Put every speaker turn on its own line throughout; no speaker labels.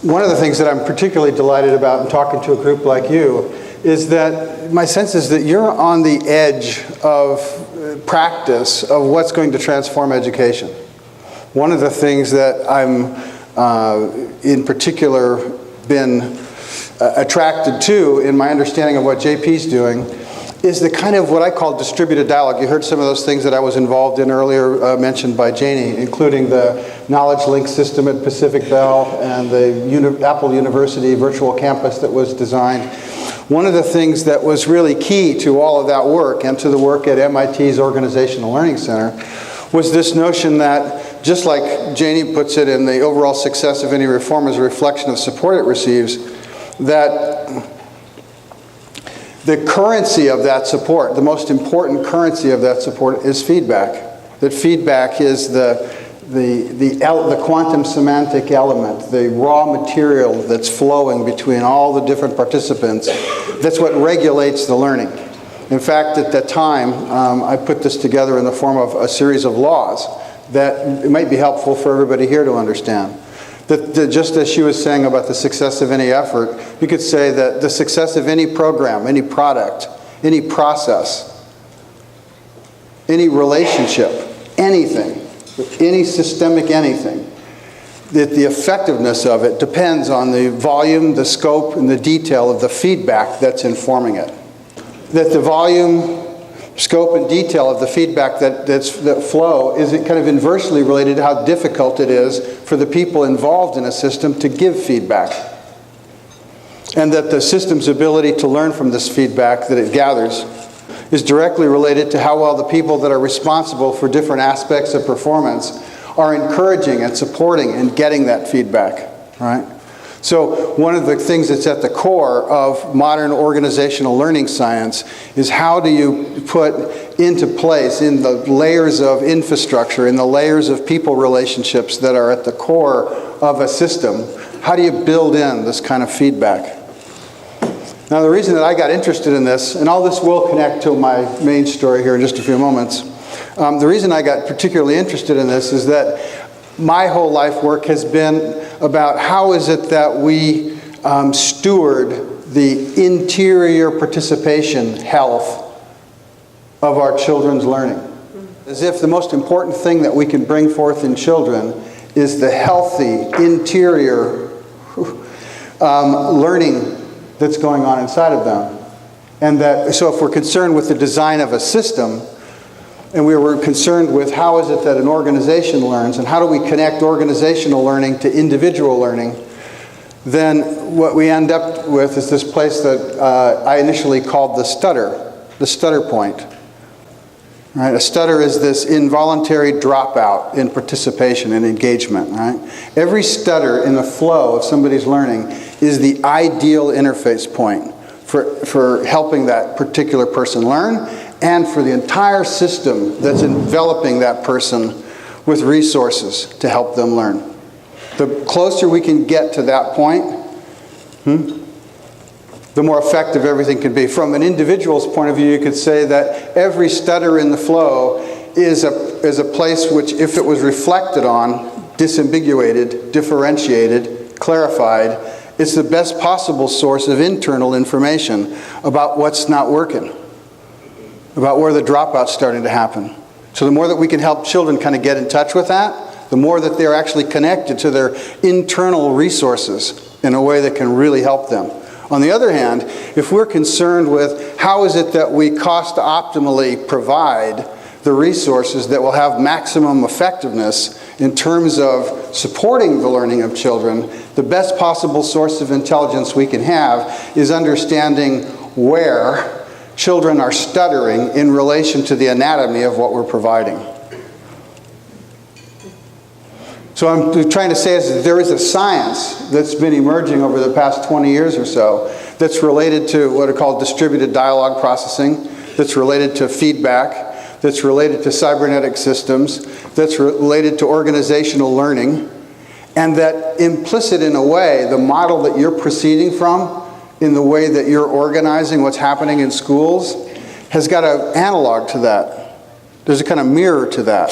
one of the things that I'm particularly delighted about in talking to a group like you is that my sense is that you're on the edge of practice of what's going to transform education. One of the things that I'm in particular been attracted to in my understanding of what JP's doing is the kind of what I call distributed dialogue. You heard some of those things that I was involved in earlier mentioned by Janie, including the Knowledge Link system at Pacific Bell and the Apple University virtual campus that was designed. One of the things that was really key to all of that work and to the work at MIT's Organizational Learning Center was this notion that, just like Janie puts it in the overall success of any reform is a reflection of support it receives, that the currency of that support, the most important currency of that support is feedback. That feedback is the quantum semantic element, the raw material that's flowing between all the different participants. That's what regulates the learning. In fact, at that time, I put this together in the form of a series of laws that it might be helpful for everybody here to understand. That just as she was saying about the success of any effort, you could say that the success of any program, any product, any process, any relationship, anything, any systemic anything, that the effectiveness of it depends on the volume, the scope, and the detail of the feedback that's informing it. That the volume, scope, and detail of the feedback that flow is kind of inversely related to how difficult it is for the people involved in a system to give feedback. And that the system's ability to learn from this feedback that it gathers is directly related to how well the people that are responsible for different aspects of performance are encouraging and supporting and getting that feedback, right? So one of the things that's at the core of modern organizational learning science is how do you put into place in the layers of infrastructure, in the layers of people relationships that are at the core of a system, how do you build in this kind of feedback? Now the reason that I got interested in this, and all this will connect to my main story here in just a few moments, the reason I got particularly interested in this is that my whole life work has been about how is it that we steward the interior participation health of our children's learning. As if the most important thing that we can bring forth in children is the healthy interior learning that's going on inside of them. And that, so if we're concerned with the design of a system, and we were concerned with how is it that an organization learns, and how do we connect organizational learning to individual learning, then what we end up with is this place that I initially called the stutter point. Right? A stutter is this involuntary dropout in participation and engagement. Right? Every stutter in the flow of somebody's learning is the ideal interface point for helping that particular person learn, and for the entire system that's enveloping that person with resources to help them learn. The closer we can get to that point, the more effective everything can be. From an individual's point of view, you could say that every stutter in the flow is a place which, if it was reflected on, disambiguated, differentiated, clarified, it's the best possible source of internal information about what's not working, about where the dropout's starting to happen. So the more that we can help children kind of get in touch with that, the more that they're actually connected to their internal resources in a way that can really help them. On the other hand, if we're concerned with how is it that we cost optimally provide the resources that will have maximum effectiveness in terms of supporting the learning of children, the best possible source of intelligence we can have is understanding where children are stuttering in relation to the anatomy of what we're providing. So I'm trying to say is that there is a science that's been emerging over the past 20 years or so that's related to what are called distributed dialogue processing, that's related to feedback, that's related to cybernetic systems, that's related to organizational learning, and that implicit in a way, the model that you're proceeding from in the way that you're organizing what's happening in schools has got an analog to that. There's a kind of mirror to that.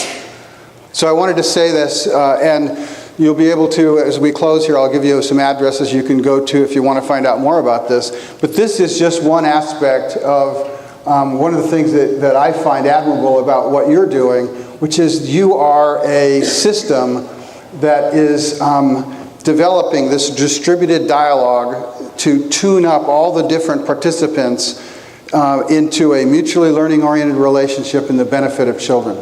So I wanted to say this, and You'll be able to, as we close here, I'll give you some addresses you can go to if you want to find out more about this. But this is just one aspect of one of the things that I find admirable about what you're doing, which is you are a system that is developing this distributed dialogue to tune up all the different participants into a mutually learning-oriented relationship in the benefit of children.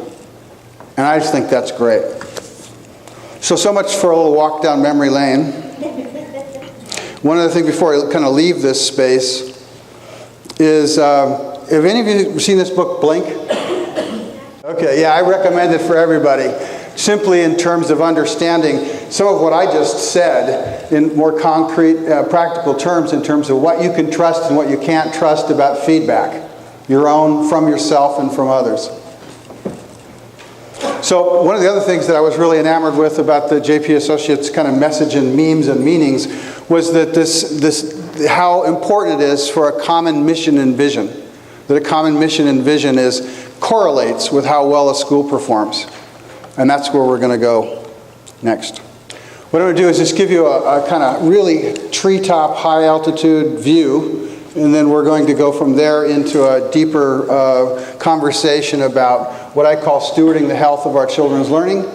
And I just think that's great. So much for a little walk down memory lane. One other thing before I kind of leave this space is, have any of you seen this book, Blink? Okay, yeah, I recommend it for everybody. Simply in terms of understanding some of what I just said in more concrete, practical terms in terms of what you can trust and what you can't trust about feedback, your own, from yourself, and from others. So one of the other things that I was really enamored with about the JP Associates kind of message and memes and meanings was that how important it is for a common mission and vision. That a common mission and vision correlates with how well a school performs. And that's where we're going to go next. What I'm going to do is just give you a kind of really treetop, high altitude view, and then we're going to go from there into a deeper conversation about what I call stewarding the health of our children's learning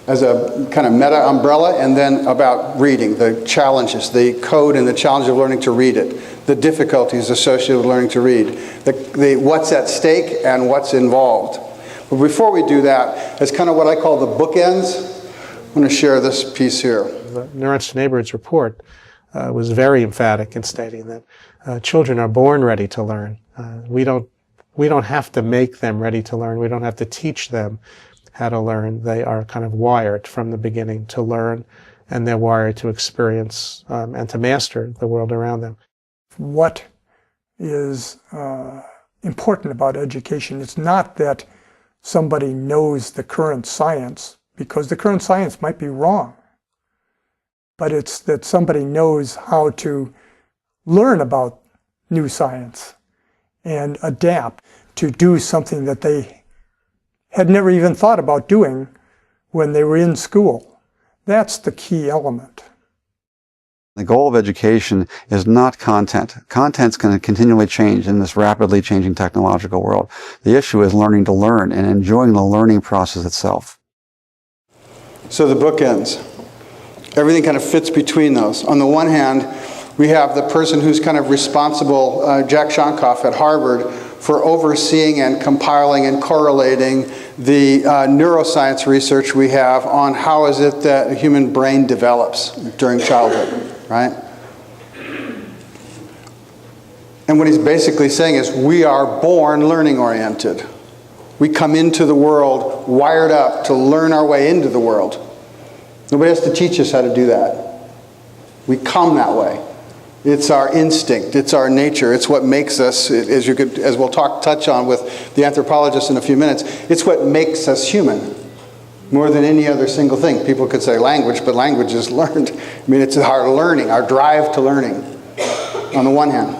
as a kind of meta umbrella, and then about reading, the challenges, the code and the challenge of learning to read it, the difficulties associated with learning to read, the what's at stake and what's involved. But before we do that, it's kind of what I call the bookends. I'm going to share this piece here.
The Neurons to Neighborhoods report was very emphatic in stating that children are born ready to learn. We don't have to make them ready to learn. We don't have to teach them how to learn. They are kind of wired from the beginning to learn, and they're wired to experience and to master the world around them.
What is important about education? It's not that somebody knows the current science, because the current science might be wrong. But it's that somebody knows how to learn about new science and adapt to do something that they had never even thought about doing when they were in school. That's the key element.
The goal of education is not content. Content's going to continually change in this rapidly changing technological world. The issue is learning to learn and enjoying the learning process itself.
So the bookends. Everything kind of fits between those. On the one hand, we have the person who's kind of responsible, Jack Shonkoff at Harvard, for overseeing and compiling and correlating the neuroscience research we have on how is it that a human brain develops during childhood, right? And what he's basically saying is we are born learning-oriented. We come into the world wired up to learn our way into the world. Nobody has to teach us how to do that. We come that way. It's our instinct. It's our nature. It's what makes us, as we'll touch on with the anthropologist in a few minutes, it's what makes us human more than any other single thing. People could say language, but language is learned. I mean, it's our learning, our drive to learning, on the one hand.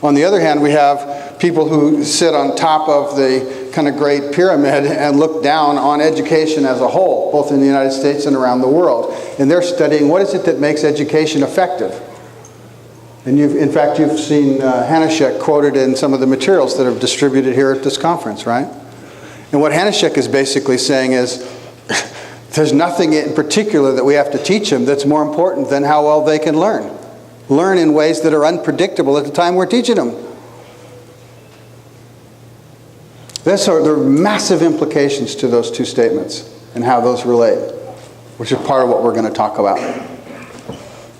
On the other hand, we have people who sit on top of the kind of great pyramid and look down on education as a whole, both in the United States and around the world. And they're studying what is it that makes education effective. And in fact, you've seen Hanashek quoted in some of the materials that are distributed here at this conference, right? And what Hanashek is basically saying is, there's nothing in particular that we have to teach them that's more important than how well they can learn. Learn in ways that are unpredictable at the time we're teaching them. There are massive implications to those two statements and how those relate, which is part of what we're going to talk about.